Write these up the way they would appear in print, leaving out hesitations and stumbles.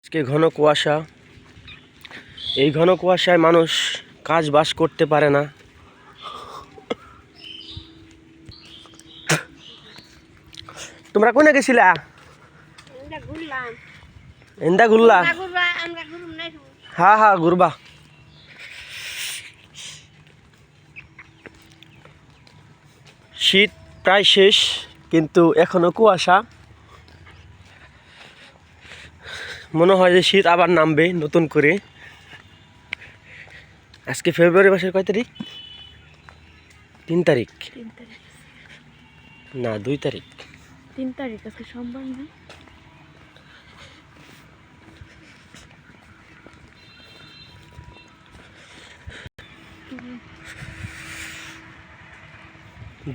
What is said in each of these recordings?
আজকে ঘন কুয়াশা। এই ঘন কুয়াশায় মানুষ কাজ বাস করতে পারে না। তোমরা কোনে গেছিলা? এন্দা ঘুরলা? হ্যাঁ হ্যাঁ ঘুরবা। শীত প্রায় শেষ, কিন্তু এখনো কুয়াশা। মনে হয় যে শীত আবার নামবে নতুন করে। আজকে ফেব্রুয়ারি মাসের কয় তারিখ? 3 তারিখ না 2 তারিখ। 3 তারিখ আজকে সোমবার না?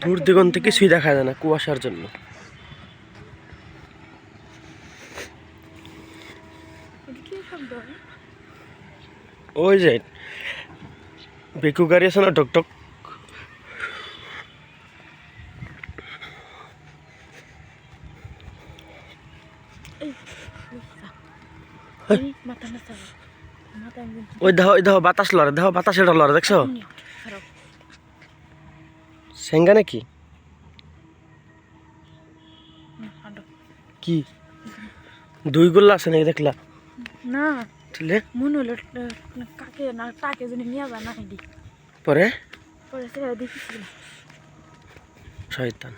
দূর দিগন্তে কিছুই দেখা যায় না কুয়াশার জন্য। ওই যে বেকু গাড়ি আছে না, টকটক। ওই দেখো বাতাস লড়ে, দেখো বাতাস এটা লড়ে, দেখছো? সেঙ্গা নাকি কি? 2 গোল্লা আছে নাকি দেখলা? না তাহলে মনে হলো কাকে না তাকে যদি নিয়ে যায় না পরে পরে সে দেখেছিল শয়তান।